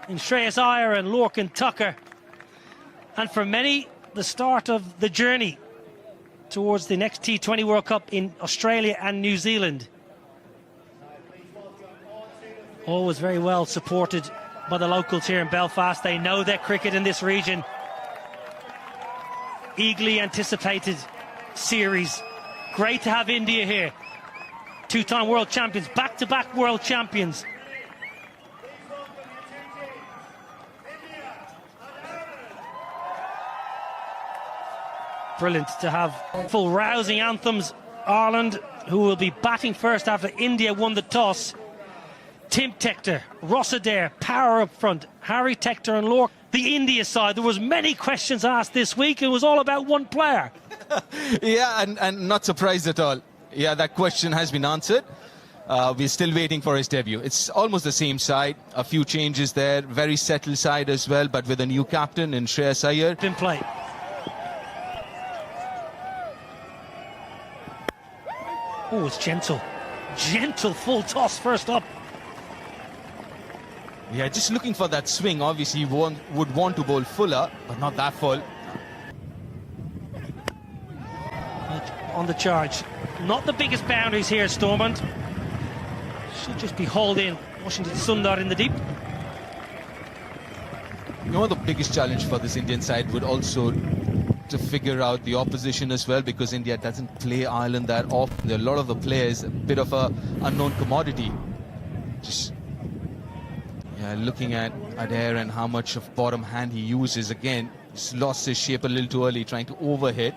in Shreyas Iyer and Lorcan Tucker. And for many, the start of the journey towards the next T20 World Cup in Australia and New Zealand. Always very well supported by the locals here in Belfast. They know their cricket in this region. Eagerly anticipated series. Great to have India here. Two-time world champions, back-to-back world champions. Brilliant to have full rousing anthems. Ireland, who will be batting first after India won the toss. Tim Tector, Ross Adair, power up front. Harry Tector and Lorcan. The India side, there was many questions asked this week. It was all about one player. Yeah, and not surprised at all. Yeah, that question has been answered. We're still waiting for his debut. It's almost the same side. A few changes there. Very settled side as well, but with a new captain in Shreyas Iyer. In play. Oh, it's gentle. Gentle full toss first up. Yeah, just looking for that swing. Obviously, he would want to bowl fuller, but not that full. On the charge. Not the biggest boundaries here, Stormont. Should just be hauled in. Washington Sundar in the deep. You know, the biggest challenge for this Indian side would also to figure out the opposition as well, because India doesn't play Ireland that often. There are a lot of the players, a bit of a unknown commodity. Just looking at Adair and how much of bottom hand he uses again. He's lost his shape a little too early, trying to overhit.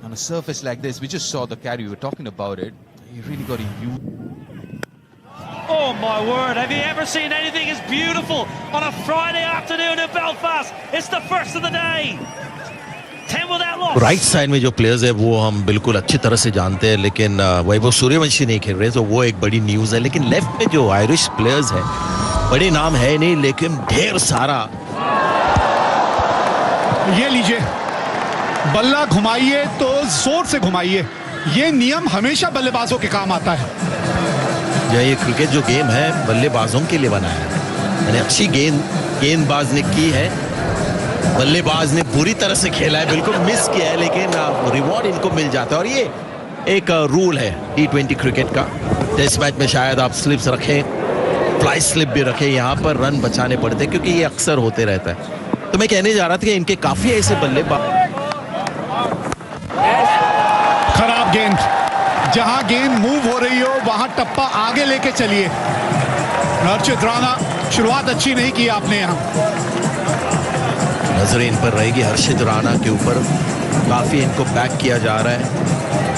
On a surface like this, we just saw the carry, we were talking about it. You really got to use. Oh my word, have you ever seen anything as beautiful on a Friday afternoon in Belfast? It's the first of the day. 10 without loss. Right side में जो players है वो हम बिल्कुल अच्छी तरह से जानते हैं, लेकिन वैभव सूर्यवंशी नहीं खेल रहे, तो वो एक बड़ी न्यूज़ है। लेकिन लेफ्ट में जो आयरिश प्लेयर्स हैं, बड़े नाम है नहीं, लेकिन ढेर सारा। ये लीजिए, बल्ला घुमाइए तो जोर से घुमाइए। ये नियम हमेशा बल्लेबाजों के काम आता है। ये क्रिकेट जो गेम है बल्लेबाजों के लिए बना है। यानी अच्छी गेंदबाज ने की है, बल्लेबाज ने बुरी तरह से खेला है, बिल्कुल मिस किया है, लेकिन रिवॉर्ड इनको मिल जाता है। और ये एक रूल है T20 क्रिकेट का। टेस्ट मैच में शायद आप स्लिप्स रखें, फ्लाई स्लिप भी रखें, यहाँ पर रन बचाने पड़ते हैं, क्योंकि ये अक्सर होते रहता है। तो मैं कहने जा रहा था कि इनके काफी ऐसे बल्लेबाज। खराब गेंद, जहां गेंद मूव हो रही हो वहां टप्पा आगे लेके चलिए। हर्षित राणा, शुरुआत अच्छी नहीं की आपने यहाँ। नजरें इन पर रहेगी हर्षित राणा के ऊपर। काफी इनको बैक किया जा रहा है।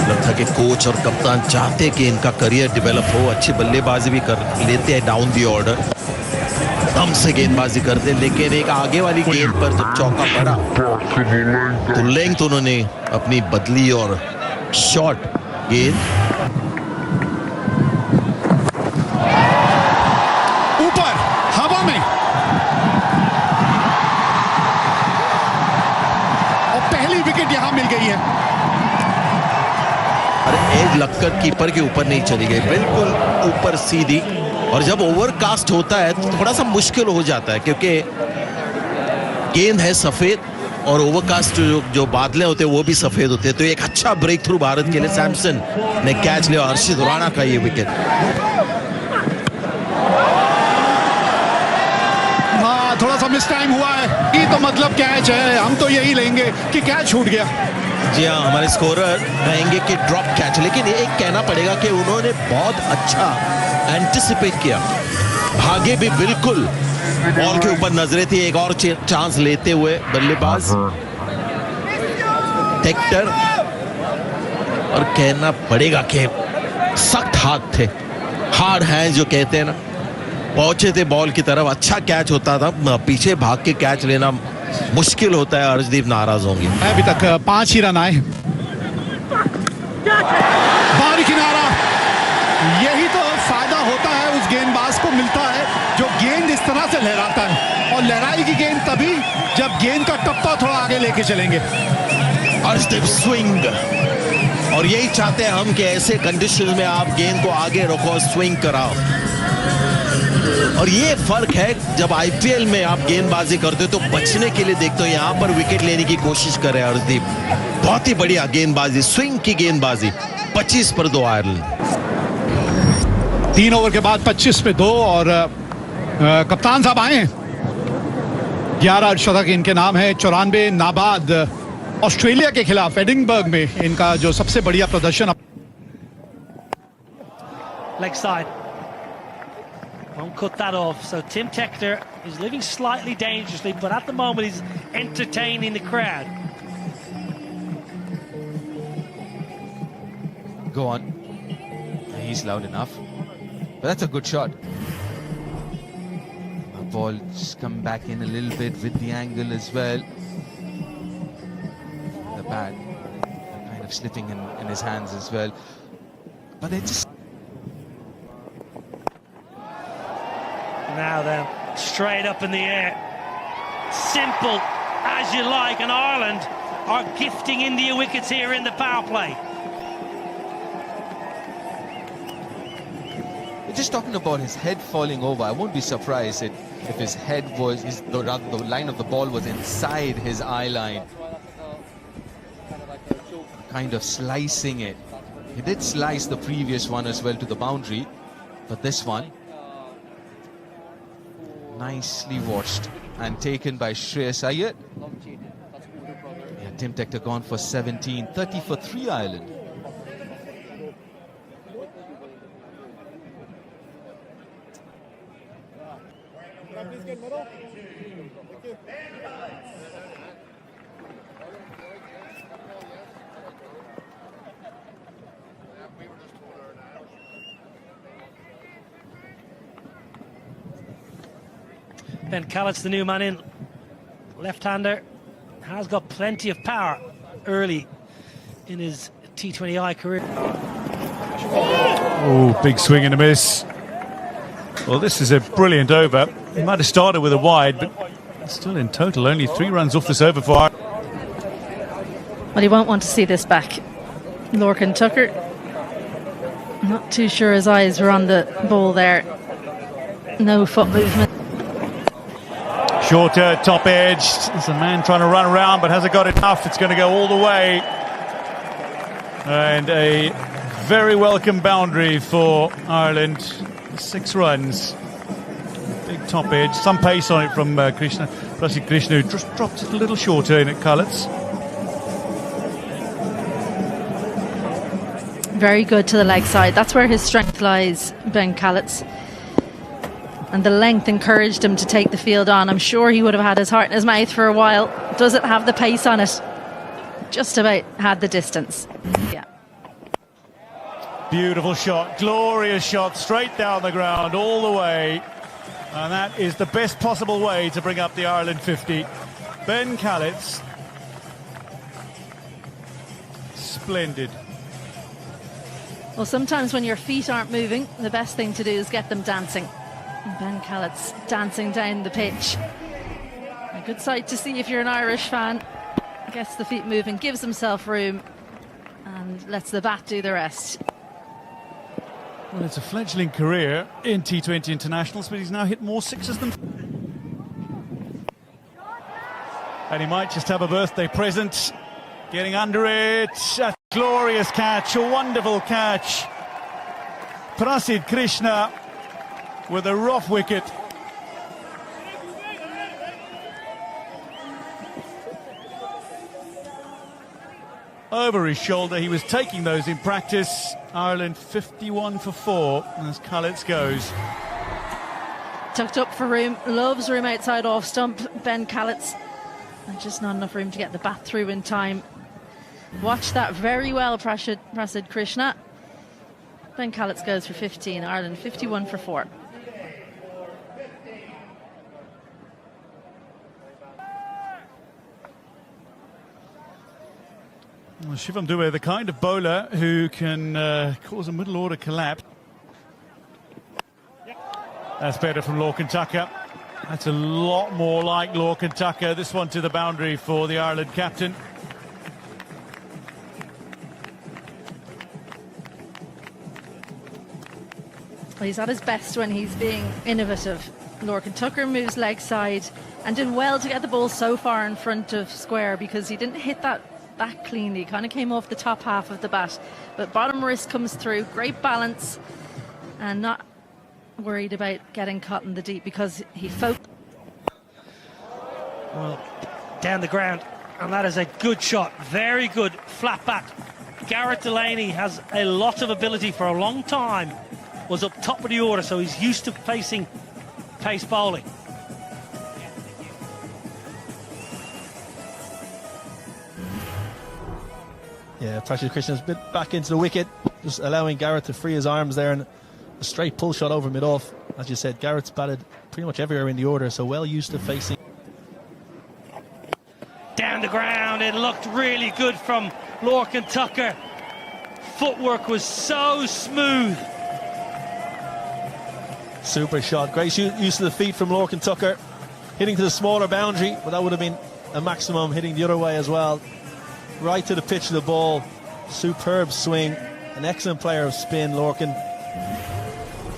लगता है कि कोच और कप्तान चाहते कि इनका करियर डेवलप हो, अच्छी बल्लेबाजी भी कर लेते हैं डाउन दी ऑर्डर, दम से गेंदबाजी करते, लेकिन एक आगे वाली गेंद पर जब चौका पड़ा तो लेंथ उन्होंने अपनी बदली और शॉट गेंद ऊपर हवा में, और पहली विकेट यहां मिल गई है। एज लगकर कीपर के ऊपर नहीं चली गई, बिल्कुल ऊपर सीधी। और जब ओवरकास्ट होता है तो थोड़ा सा मुश्किल हो जाता है, क्योंकि गेंद है सफेद और ओवरकास्ट जो बादलें होते हैं वो भी सफेद होते हैं। तो एक अच्छा ब्रेक थ्रू भारत के लिए। सैमसन ने कैच लिया, हर्षित राणा का ये विकेट। हाँ, थोड़ा सा मिस टाइम हुआ है, ये तो मतलब कैच है। हम तो यही लेंगे कि कैच छूट गया। जी हाँ, हमारे स्कोरर कहेंगे कि ड्रॉप कैच, लेकिन एक कहना पड़ेगा कि उन्होंने बहुत अच्छा एंटिसिपेट किया, भागे भी बिल्कुल। बॉल के ऊपर नजरें थी, एक और चांस लेते हुए बल्लेबाज टेक्टर। और कहना पड़ेगा कि सख्त हाथ थे, हार्ड हैंड जो कहते हैं ना, पहुंचे थे बॉल की तरफ। अच्छा कैच होता था, पीछे भाग के कैच लेना मुश्किल होता है। अर्शदीप नाराज होंगे। अभी तक 5 ही रन आए। बाहरी किनारा, यही तो फायदा होता है उस गेंदबाज को मिलता है जो गेंद इस तरह से लहराता है। और लहराएगी गेंद तभी जब गेंद का टप्पा थोड़ा आगे लेके चलेंगे। अर्शदीप स्विंग, और यही चाहते हैं हम कि ऐसे कंडीशन में आप गेंद को आगे रखो, स्विंग कराओ। और ये फर्क है जब आईपीएल में आप गेंदबाजी करते हो तो बचने के लिए देखते हो, यहां पर विकेट लेने की कोशिश कर रहे हैं अर्शदीप। बहुत ही बढ़िया गेंदबाजी, स्विंग की गेंदबाजी। 25 पर 2 आयरलैंड। 3 ओवर के बाद 25 पे 2 और कप्तान साहब आए हैं। 11 अर्धशतक इनके नाम है, 94 नाबाद। ऑस्ट्रेलिया के खिलाफ एडिनबर्ग में इनका जो सबसे बढ़िया प्रदर्शन। Leg side. Won't cut that off. So Tim Tector is living slightly dangerously, but at the moment he's entertaining the crowd. Go on. He's loud enough. But that's a good shot. The ball just come back in a little bit with the angle as well. The bat kind of slipping in his hands as well. But they just... Now then, straight up in the air. Simple as you like, and Ireland are gifting India wickets here in the power play. We're just talking about his head falling over. I won't be surprised if his head was, rather the line of the ball was inside his eye line. Kind of slicing it. He did slice the previous one as well to the boundary, but this one nicely watched and taken by Shreyas Iyer. Yeah, Tim Tector gone for 17, 30 for 3 Ireland. Ben Callett's the new man in. Left-hander, has got plenty of power early in his T20I career. Oh, big swing and a miss. Well, this is a brilliant over. He might have started with a wide, but still in total only 3 runs off this over for Ireland. Well, he won't want to see this back. Lorcan Tucker, not too sure his eyes were on the ball there. No foot movement. Shorter, top edge. There's a man trying to run around, but hasn't got enough. It's going to go all the way. And a very welcome boundary for Ireland. 6 runs. Big top edge. Some pace on it from Krishna. Krishna, who just dropped it a little shorter in at Cullett's. Very good to the leg side. That's where his strength lies, Ben Callett's. And the length encouraged him to take the field on. I'm sure he would have had his heart in his mouth for a while. Does it have the pace on it? Just about had the distance. Yeah. Beautiful shot, glorious shot, straight down the ground, all the way. And that is the best possible way to bring up the Ireland 50. Ben Callett's. Splendid. Well, sometimes when your feet aren't moving, the best thing to do is get them dancing. Ben Callett's dancing down the pitch. A good sight to see if you're an Irish fan. Gets the feet moving, gives himself room, and lets the bat do the rest. Well, it's a fledgling career in T20 internationals, but he's now hit more sixes than... And he might just have a birthday present. Getting under it. A glorious catch, a wonderful catch. Prasid Krishna with a rough wicket. Over his shoulder, he was taking those in practice. Ireland 51 for 4 as Cullett's goes. Tucked up for room, loves room outside off stump, Ben Callett's. And just not enough room to get the bat through in time. Watch that very well, Prasid Krishna. Ben Callett's goes for 15, Ireland 51 for 4. Well, Shivam Dube, the kind of bowler who can cause a middle order collapse. That's better from Lorcan Tucker. That's a lot more like Lorcan Tucker. This one to the boundary for the Ireland captain. He's at his best when he's being innovative. Lorcan Tucker moves leg side and did well to get the ball so far in front of square, because he didn't hit that cleanly. Kind of came off the top half of the bat, but bottom wrist comes through. Great balance and not worried about getting caught in the deep, because he focused. Well, down the ground, and that is a good shot. Very good flat bat. Garrett Delaney has a lot of ability. For a long time was up top of the order, so he's used to facing pace bowling. Yeah, Prashid Krishna's bit back into the wicket, just allowing Garrett to free his arms there, and a straight pull shot over mid-off. As you said, Garrett's batted pretty much everywhere in the order, so well used to facing. Down the ground, it looked really good from Lorcan Tucker. Footwork was so smooth. Super shot, great use of the feet from Lorcan Tucker, hitting to the smaller boundary, but that would have been a maximum hitting the other way as well. Right to the pitch of the ball. Superb swing. An excellent player of spin, Lorcan.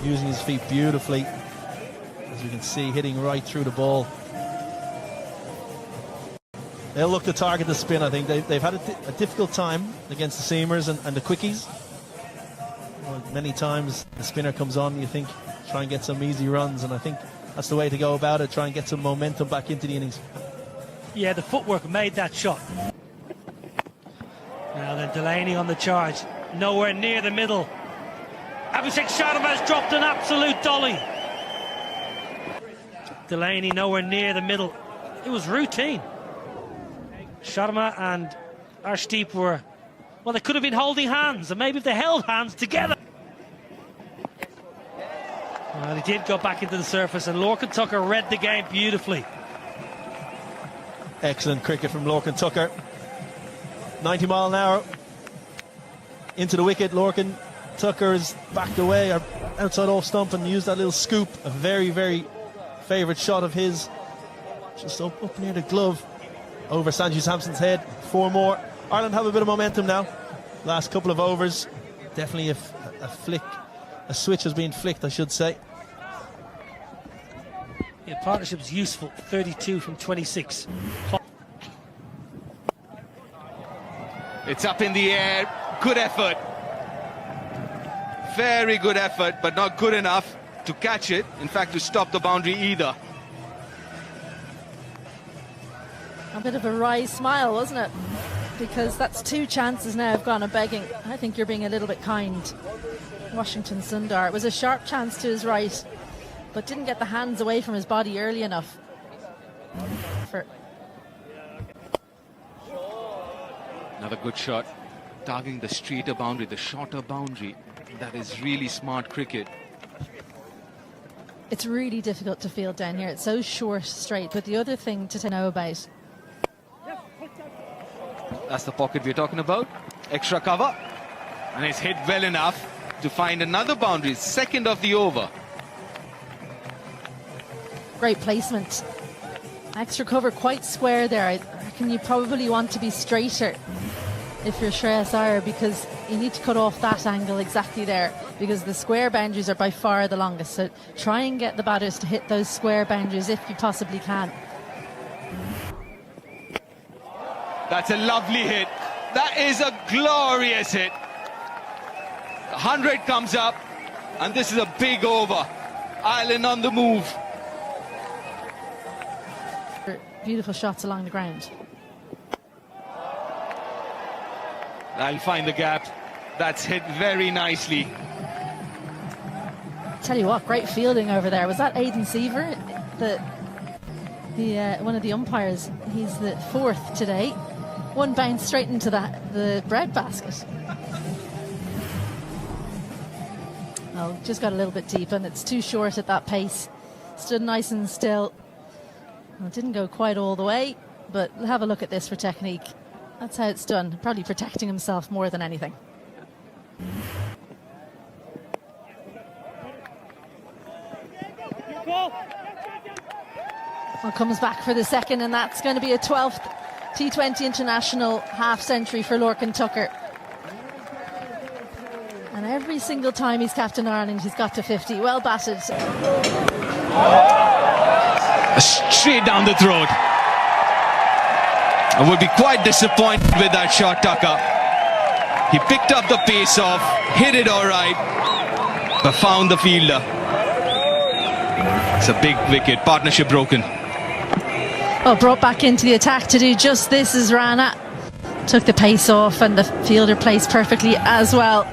Using his feet beautifully. As you can see, hitting right through the ball. They'll look to target the spin, I think. They've had a difficult time against the seamers and the quickies. Well, many times the spinner comes on, you think, try and get some easy runs, and I think that's the way to go about it. Try and get some momentum back into the innings. Yeah, the footwork made that shot. Now then, Delaney on the charge, nowhere near the middle. Abhishek Sharma has dropped an absolute dolly. Delaney nowhere near the middle. It was routine. Sharma and Arshdeep were, well, they could have been holding hands, and maybe if they held hands together. Well, he did go back into the surface, and Lorcan Tucker read the game beautifully. Excellent cricket from Lorcan Tucker. 90 mile an hour into the wicket. Lorcan Tucker is backed away, or outside off stump, and used that little scoop. A very, very favourite shot of his. Just up near the glove, over Sanju Samson's head. 4 more. Ireland have a bit of momentum now. Last couple of overs. Definitely a flick. A switch has been flicked, I should say. Yeah, partnership's useful. 32 from 26. It's up in the air. Good effort. Very good effort, but not good enough to catch it. In fact, to stop the boundary either. A bit of a wry smile, wasn't it? Because that's 2 chances now have gone a begging. I think you're being a little bit kind. Washington Sundar. It was a sharp chance to his right, but didn't get the hands away from his body early enough. Another good shot, targeting the straighter boundary, the shorter boundary. That is really smart cricket. It's really difficult to field down here. It's so short, straight. But the other thing to know about. That's the pocket we're talking about. Extra cover. And it's hit well enough to find another boundary. Second of the over. Great placement. Extra cover, quite square there. I reckon you probably want to be straighter if you're Shreyas Iyer, because you need to cut off that angle exactly there, because the square boundaries are by far the longest. So try and get the batters to hit those square boundaries if you possibly can. That's a lovely hit. That is a glorious hit. 100 comes up, and this is a big over. Ireland on the move. Beautiful shots along the ground. I'll find the gap. That's hit very nicely. Tell you what, great fielding over there. Was that Aidan Seaver, one of the umpires? He's the 4th today. One bounce straight into the bread basket. Oh, just got a little bit deep, and it's too short at that pace. Stood nice and still. Well, it didn't go quite all the way, but have a look at this for technique. That's how it's done. Probably protecting himself more than anything. Well, comes back for the second, and that's going to be a 12th T20 international half century for Lorcan Tucker. And out Every single time he's captain Ireland, he's got to 50. Well batted. Straight down the throat. I would be quite disappointed with that shot, Tucker. He picked up the pace off, hit it all right, but found the fielder. It's a big wicket, partnership broken. Oh, brought back into the attack to do just this as Rana took the pace off, and the fielder placed perfectly as well.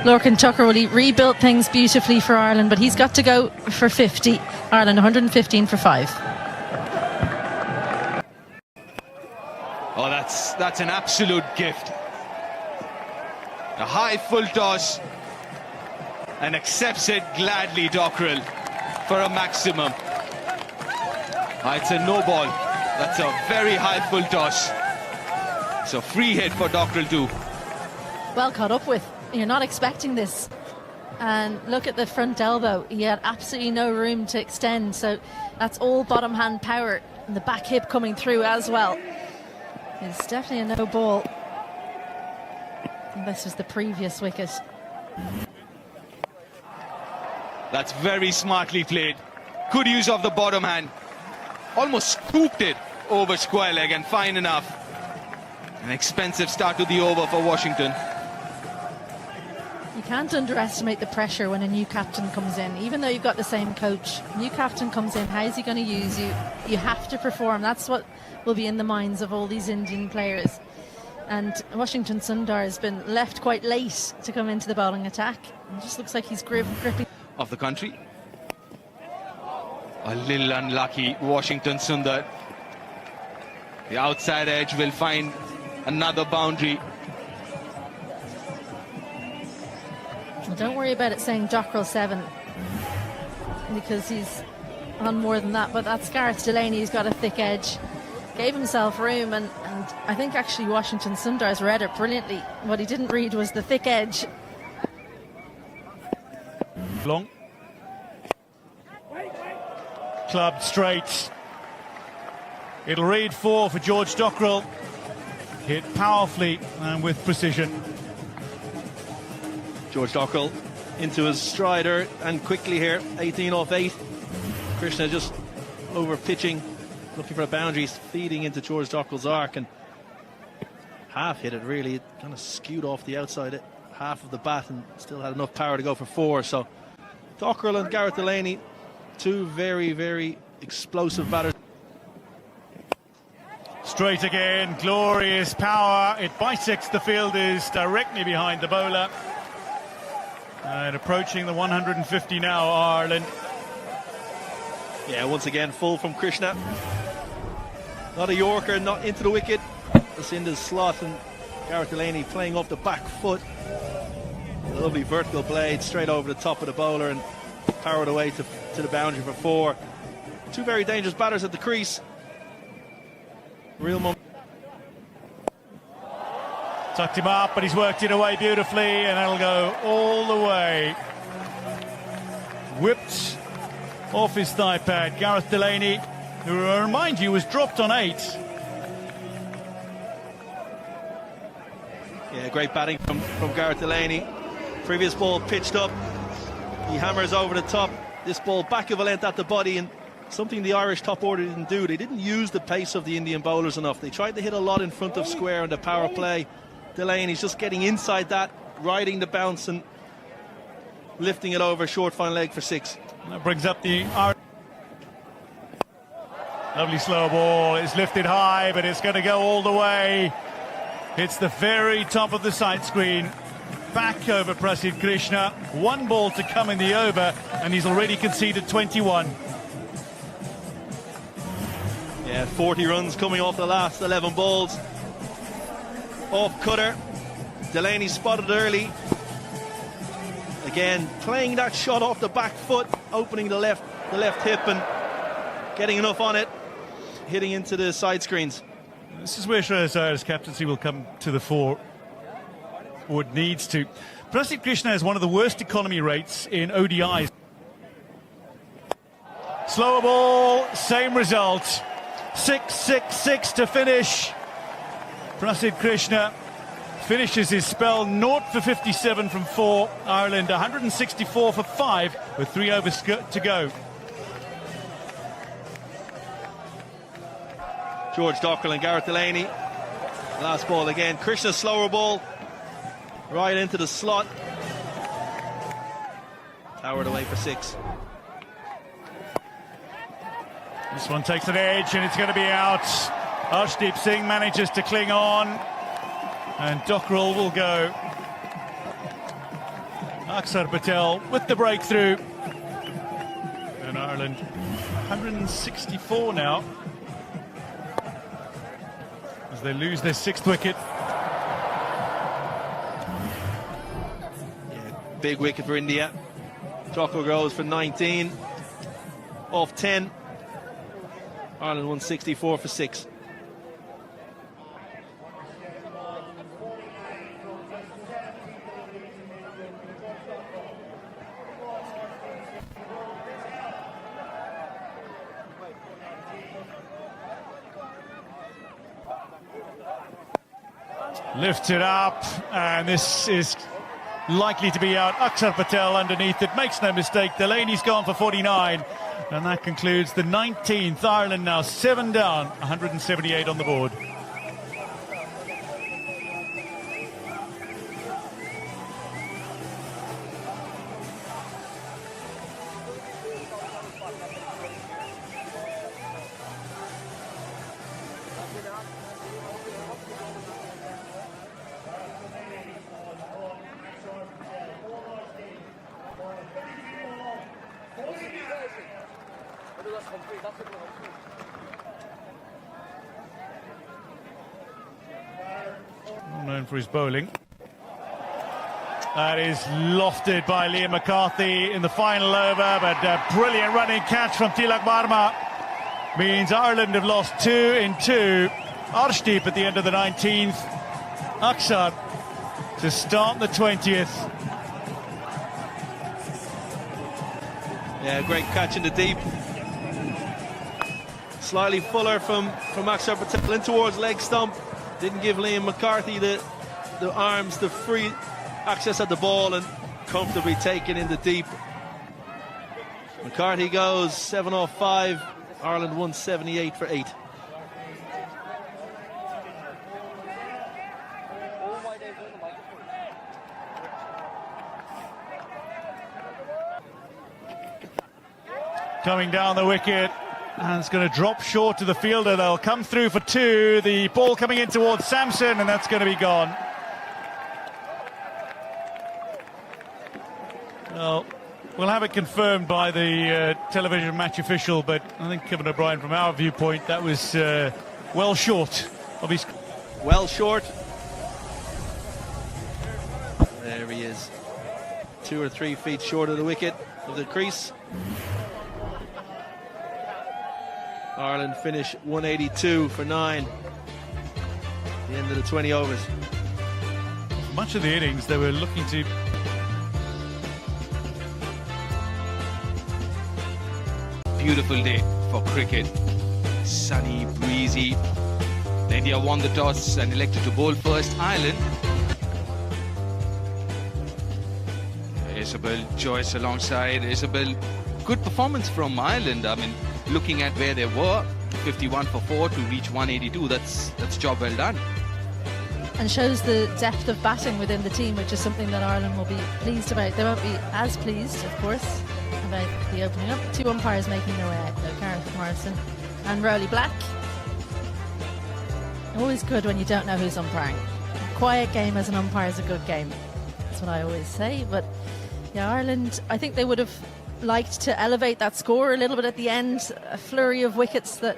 Lorcan Tucker, well, he rebuilt things beautifully for Ireland, but he's got to go for 50. Ireland 115 for 5. Oh, that's an absolute gift. A high full toss, and accepts it gladly, Dockrell, for a maximum. It's a no ball. That's a very high full toss. It's a free hit for Dockrell too. Well caught up with. You're not expecting this. And look at the front elbow. He had absolutely no room to extend. So that's all bottom hand power. And the back hip coming through as well. It's definitely a no ball. And this was the previous wicket. That's very smartly played. Good use of the bottom hand. Almost scooped it over square leg, and fine enough. An expensive start to the over for Washington. You can't underestimate the pressure when a new captain comes in. Even though you've got the same coach, new captain comes in, how's he going to use you? You have to perform. That's what will be in the minds of all these Indian players. And Washington Sundar has been left quite late to come into the bowling attack. It just looks like he's gripping. Of the country. A little unlucky, Washington Sundar. The outside edge will find another boundary. Well, don't worry about it saying Dockrell 7, because he's on more than that. But that's Gareth Delaney, who's got a thick edge. Gave himself room, and I think actually Washington Sundar's read it brilliantly. What he didn't read was the thick edge. Long. Clubbed straight. It'll read 4 for George Dockrell. Hit powerfully and with precision. George Dockrell into his strider and quickly here, 18 off 8. Krishna just over pitching, looking for a boundary, feeding into George Dockrell's arc, and half hit it really. It kind of skewed off the outside half of the bat and still had enough power to go for 4. So Dockrell and Gareth Delaney, two very, very explosive batters. Straight again, glorious power. It bisects the fielders directly behind the bowler. And approaching the 150 now, Ireland. Yeah, once again, full from Krishna. Not a Yorker, not into the wicket. It's in the slot, and Gareth Delaney playing off the back foot. A lovely vertical blade straight over the top of the bowler and powered away to the boundary for 4. Two very dangerous batters at the crease. Real moment. Tucked him up, but he's worked it away beautifully, and that'll go all the way. Whipped off his thigh pad. Gareth Delaney, who I remind you was dropped on 8. Yeah, great batting from Gareth Delaney. Previous ball pitched up. He hammers over the top. This ball back of a length at the body, and something the Irish top order didn't do. They didn't use the pace of the Indian bowlers enough. They tried to hit a lot in front of square on the power play. Delaney's just getting inside that, riding the bounce and lifting it over short fine leg for 6. That brings up the Irish. Lovely slow ball. It's lifted high, but it's going to go all the way. It's the very top of the side screen. Back over Prasidh Krishna. 1 ball to come in the over, and he's already conceded 21. Yeah, 40 runs coming off the last 11 balls. Off cutter. Delaney spotted early. Again, playing that shot off the back foot, opening the left hip and getting enough on it, hitting into the side screens. This is where Shreyas Iyer's captaincy will come to the fore, or it needs to. Prasidh Krishna has one of the worst economy rates in ODIs. Slower ball, same result. 6-6-6 to finish. Prasidh Krishna finishes his spell 0 for 57 from 4. Ireland 164 for 5 with 3 overs to go. George Dockrell and Gareth Delaney. Last ball again. Krishna slower ball. Right into the slot. Towered away for 6. This one takes an edge and it's going to be out. Arshdeep Singh manages to cling on. And Dockrell will go. Akshar Patel with the breakthrough. And Ireland 164 now, as they lose their 6th wicket. Yeah, big wicket for India. Dockrell goes for 19 off 10. Ireland 164 for 6. Lifted up, and this is likely to be out. Akshar Patel underneath it, makes no mistake. Delaney's gone for 49, and that concludes the 19th. Ireland now 7 down, 178 on the board. Known for his bowling. That is lofted by Liam McCarthy in the final over, but a brilliant running catch from Tilak Varma means Ireland have lost 2 in 2. Arshdeep at the end of the 19th. Akshar to start the 20th. Yeah, great catch in the deep. Slightly fuller from Akshar Patel in towards leg stump. Didn't give Liam McCarthy the arms, the free access at the ball, and comfortably taken in the deep. McCarthy goes 7 off 5. Ireland 178 for 8. Coming down the wicket, and it's going to drop short to the fielder. They'll come through for 2. The ball coming in towards Samson, and that's going to be gone. Well, we'll have it confirmed by the television match official, but I think Kevin O'Brien, from our viewpoint, that was well short of his... Well short. There he is. 2 or 3 feet short of the wicket, of the crease. Ireland finish 182 for 9. The end of the 20 overs. Much of the innings, they were looking to... Beautiful day for cricket. Sunny, breezy. India won the toss and elected to bowl first. Ireland. Isabel Joyce alongside. Isabel, good performance from Ireland. I mean, looking at where they were, 51 for 4 to reach 182, that's job well done. And shows the depth of batting within the team, which is something that Ireland will be pleased about. They won't be as pleased, of course, about the opening up. 2 umpires making their way out, though, Gareth Morrison and Rowley Black. Always good when you don't know who's umpiring. A quiet game as an umpire is a good game. That's what I always say. But yeah, Ireland, I think they would have liked to elevate that score a little bit at the end. A flurry of wickets that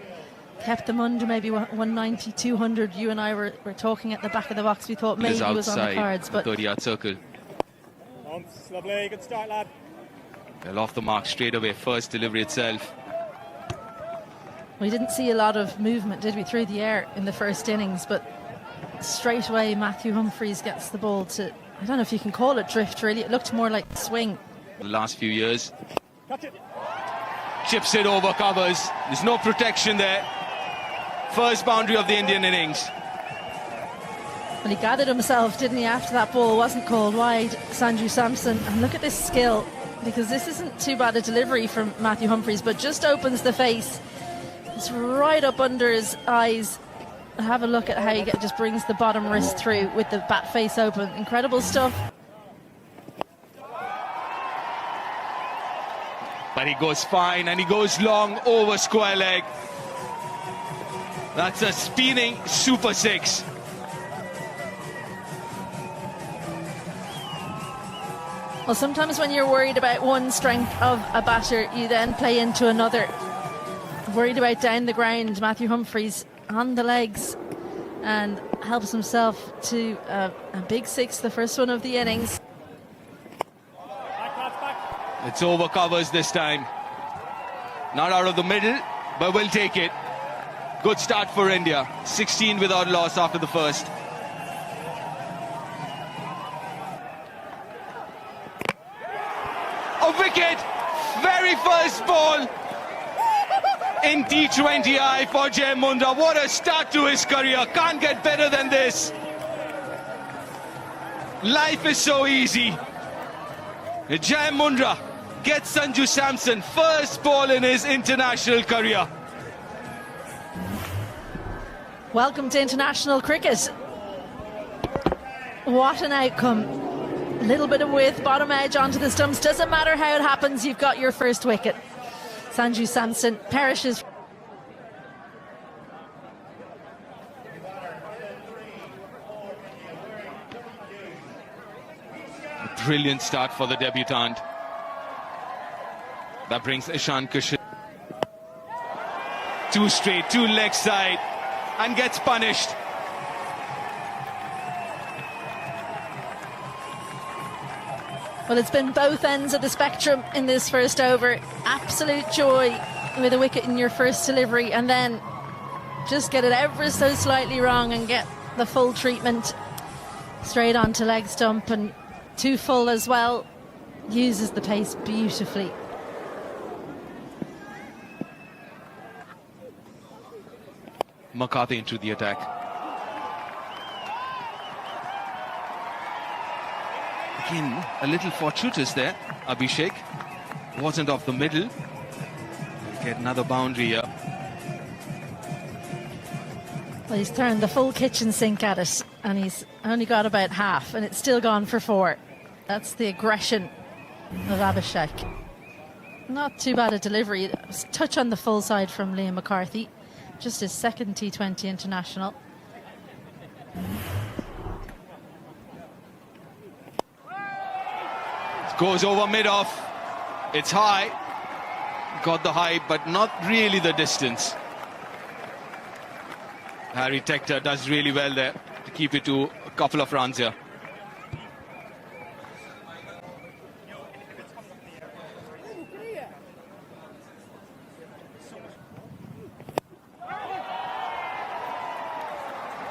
kept them under maybe 190, 200. You and I were talking at the back of the box. We thought maybe it was on the cards, but 30-yard circle. Lovely, good start, lad. Well, off the mark straight away, first delivery itself. we didn't see a lot of movement, did we, through the air in the first innings, but straight away Matthew Humphreys gets the ball to, I don't know if you can call it drift, really. It looked more like swing. The last few years. Chips it over covers. There's no protection there. First boundary of the Indian innings. Well, he gathered himself, didn't he, after that ball wasn't called wide, Sanju Samson. And look at this skill, because this isn't too bad a delivery from Matthew Humphries, but just opens the face. It's right up under his eyes. And have a look at how he just brings the bottom wrist through with the bat face open. Incredible stuff. But he goes fine, and he goes long over square leg. That's a spinning super six. Well, sometimes when you're worried about one strength of a batter, you then play into another. Worried about down the ground, Matthew Humphries on the legs and helps himself to a big six, the first one of the innings. It's over covers this time. Not out of the middle, but we'll take it. Good start for India. 16 without loss after the first. A wicket! Very first ball in T20I for Jai Mundra. What a start to his career. Can't get better than this. Life is so easy. Jai Mundra gets Sanju Samson first ball in his international career. Welcome to international cricket. What an outcome. A little bit of width, bottom edge onto the stumps. Doesn't matter how it happens, you've got your first wicket. Sanju Samson perishes. A brilliant start for the debutant. That brings Ishan Kishan. Two straight, two leg side, and gets punished. Well, it's been both ends of the spectrum in this first over. Absolute joy with a wicket in your first delivery, and then just get it ever so slightly wrong and get the full treatment straight onto leg stump, and too full as well. Uses the pace beautifully. McCarthy into the attack. Again, a little fortuitous there. Abhishek wasn't off the middle. We'll get another boundary here. Well, he's turned the full kitchen sink at it, and he's only got about half, and it's still gone for 4. That's the aggression of Abhishek. Not too bad a delivery. It was a touch on the full side from Liam McCarthy. Just his second T20 international. It goes over mid-off. It's high. Got the height, but not really the distance. Harry Tector does really well there to keep it to a couple of runs here.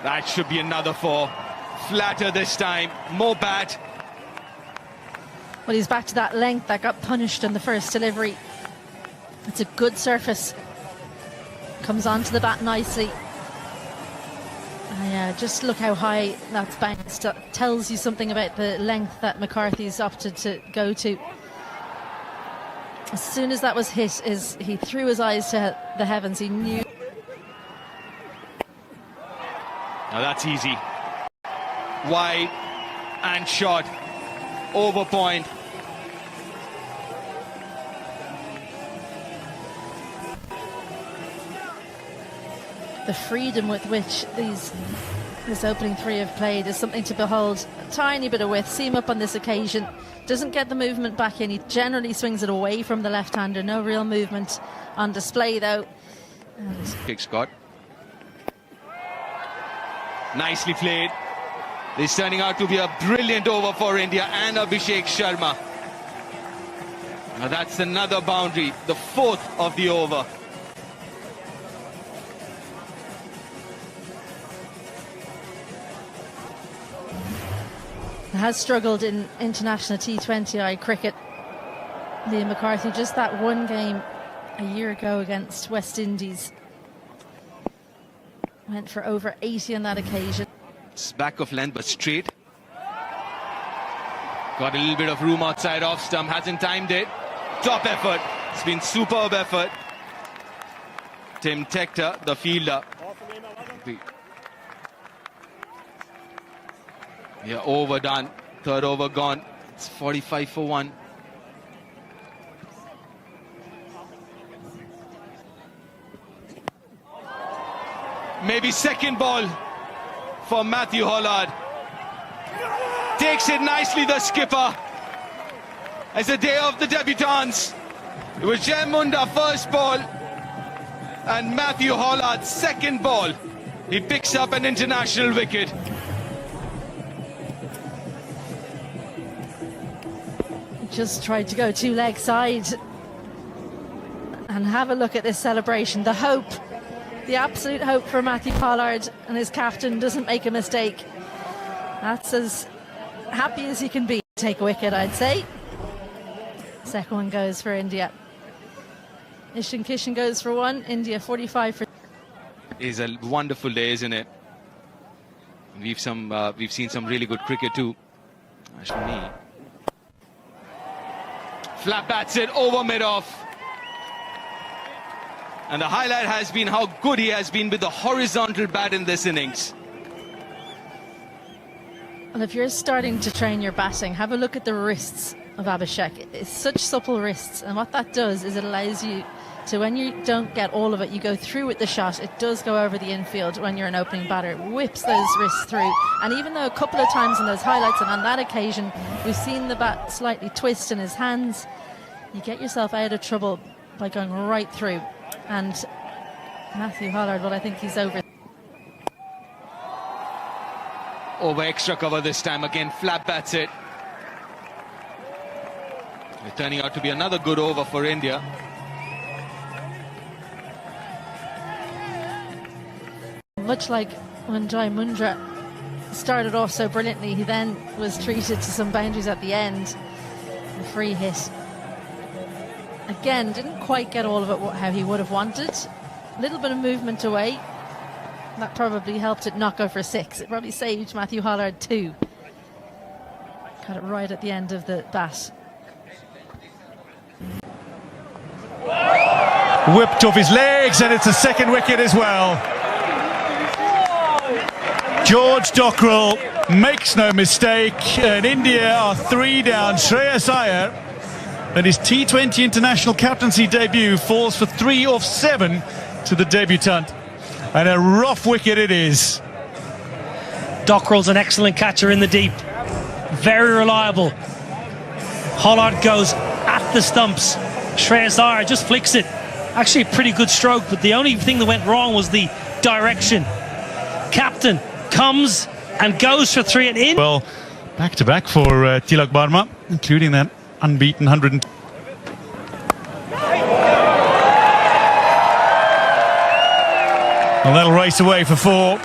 That should be another 4. Flatter this time, more bat. Well, he's back to that length that got punished in the first delivery. It's a good surface. Comes onto the bat nicely. Yeah, just look how high that's bounced. Tells you something about the length that McCarthy's opted to go to. As soon as that was hit, he threw his eyes to the heavens. He knew. Now that's easy. Wide and shot. Over point. The freedom with which this opening 3 have played is something to behold. A tiny bit of width. See him up on this occasion. Doesn't get the movement back in. He generally swings it away from the left-hander. No real movement on display, though. And Kick Scott. Nicely played. This is turning out to be a brilliant over for India and Abhishek Sharma. Now that's another boundary, the 4th of the over. has struggled in international T20I cricket. Liam McCarthy, just that one game a year ago against West Indies. Went for over 80 on that occasion. It's back of length, but straight. Got a little bit of room outside off stump, hasn't timed it. Top effort. It's been superb effort. Tim Tector, the fielder. Yeah, overdone. Third over gone. It's 45 for 1. Maybe second ball for Matthew Hollard. Takes it nicely, the skipper. It's the day of the debutants. It was Jai Munda first ball and Matthew Hollard second ball. He picks up an international wicket. Just tried to go two leg side. And have a look at this celebration. The hope, the absolute hope for Matthew Hollard, and his captain doesn't make a mistake. That's as happy as he can be. Take a wicket, I'd say. Second one goes for India. Ishan Kishan goes for 1. India 45 for. It's a wonderful day, isn't it? We've seen some really good cricket too. Ashwini. Flat bats it over mid-off. And the highlight has been how good he has been with the horizontal bat in this innings. Well, if you're starting to train your batting, have a look at the wrists of Abhishek. It's such supple wrists, and what that does is it allows you to, when you don't get all of it, you go through with the shot. It does go over the infield when you're an opening batter. It whips those wrists through. And even though a couple of times in those highlights, and on that occasion, we've seen the bat slightly twist in his hands, you get yourself out of trouble by going right through. And Matthew Hollard, well, I think he's over. Over extra cover this time. Again, flat bats it. It's turning out to be another good over for India. Much like when Jai Mundra started off so brilliantly, he then was treated to some boundaries at the end. A free hit. Again, didn't quite get all of it how he would have wanted. A little bit of movement away. That probably helped it not go for 6. It probably saved Matthew Hollard 2. Got it right at the end of the bat. Whipped off his legs, and it's a second wicket as well. George Dockrell makes no mistake, and India are 3 down. Shreyas Iyer, and his T20 international captaincy debut, falls for 3 off 7 to the debutant. And a rough wicket it is. Dockrell's an excellent catcher in the deep. Very reliable. Hollard goes at the stumps. Shreyas Iyer just flicks it. Actually a pretty good stroke, but the only thing that went wrong was the direction. Captain comes and goes for 3 and in. Well, back-to-back for Tilak Varma, including that unbeaten 100. Well, that'll race away for 4.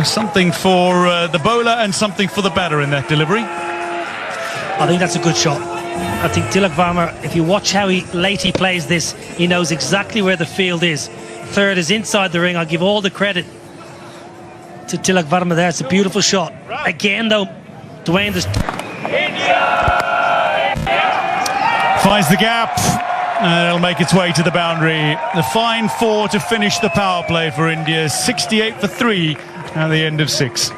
Something for the bowler and something for the batter in that delivery. I think that's a good shot. I think Tilak Varma, if you watch how late he plays this, he knows exactly where the field is. Third is inside the ring. I'll give all the credit to Tilak Varma there. It's a beautiful shot. Again, though, Dwayne, finds the gap. It'll make its way to the boundary. The fine 4 to finish the power play for India. 68 for 3 at the end of 6.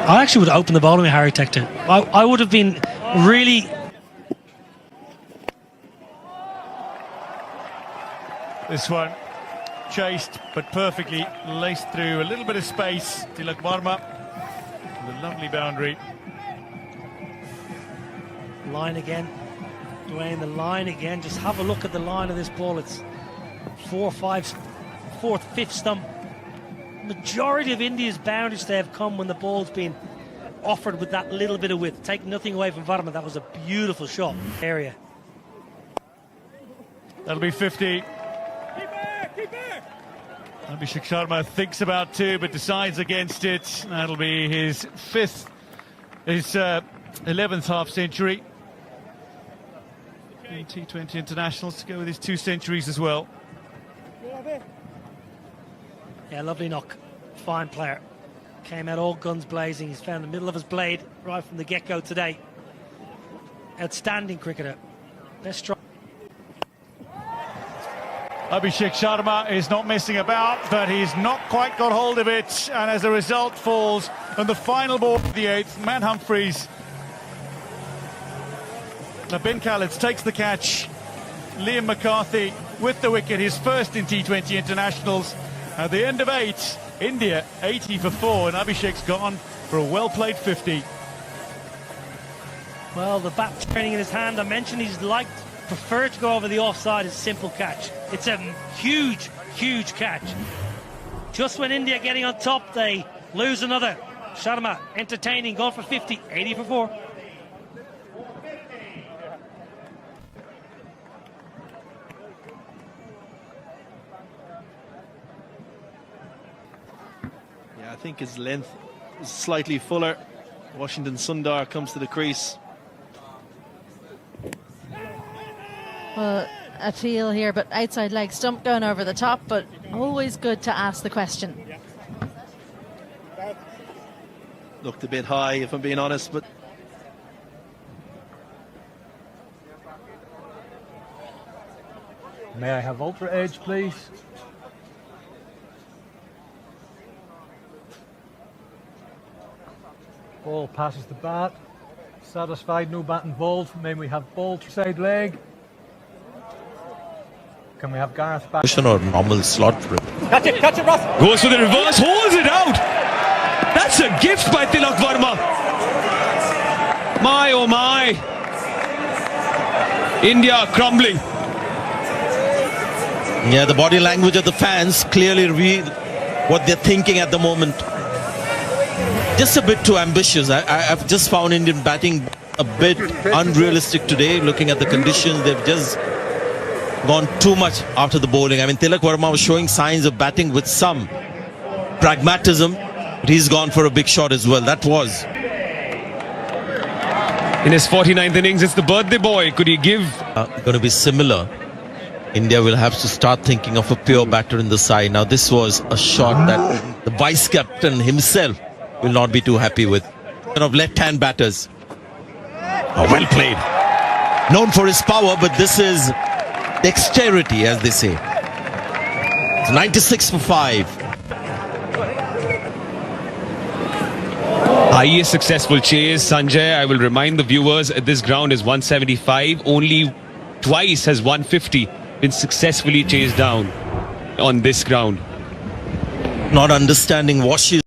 I actually would open the bowling with Harry Tector. I would have been really... This one chased but perfectly laced through a little bit of space. Tilak Varma, the lovely boundary. Line again. Dwayne, the line again. Just have a look at the line of this ball. It's 4, 5, 4th, 5th stump. Majority of India's boundaries they have come when the ball's been offered with that little bit of width. Take nothing away from Varma. That was a beautiful shot area. That'll be 50. Abhishek Sharma thinks about 2 but decides against it. That'll be his 11th half century. in T20 internationals to go with his 2 centuries as well. Yeah, lovely knock. Fine player. Came out all guns blazing. He's found the middle of his blade right from the get-go today. Outstanding cricketer. Best strike. Abhishek Sharma is not messing about, but he's not quite got hold of it, and as a result falls on the final ball of the 8th. Matt Humphreys. Now Ben Khaled takes the catch. Liam McCarthy with the wicket, his first in T20 internationals. At the end of 8, India 80 for 4, and Abhishek's gone for a well-played 50. Well, the bat turning in his hand. I mentioned he's preferred to go over the offside as simple catch. It's a huge, huge catch. Just when India getting on top, they lose another. Sharma entertaining, going for 50, 80 for 4. Yeah, I think his length is slightly fuller. Washington Sundar comes to the crease. Well, a feel here, but outside leg stump going over the top, but always good to ask the question. Looked a bit high, if I'm being honest, but may I have ultra edge, please? Ball passes the bat. Satisfied, no bat involved. May we have ball side leg? Can we have Gareth back? Or normal slot for him. Catch it, Ross. Goes for the reverse, holds it out. That's a gift by Tilak Verma. My oh my. India crumbling. Yeah, the body language of the fans clearly reveal what they're thinking at the moment. Just a bit too ambitious. I've just found Indian batting a bit unrealistic today. Looking at the conditions, they've just gone too much after the bowling. I mean, Tilak Verma was showing signs of batting with some pragmatism, but he's gone for a big shot as well. That was. In his 49th innings, it's the birthday boy. Could he give? Going to be similar. India will have to start thinking of a pure batter in the side. Now, this was a shot that the vice captain himself will not be too happy with. Of left-hand batters. Oh, well played. Known for his power, but this is dexterity, as they say. It's 96 for 5. Highest successful chase, Sanjay. I will remind the viewers, this ground is 175. Only twice has 150 been successfully chased down on this ground. Not understanding what she's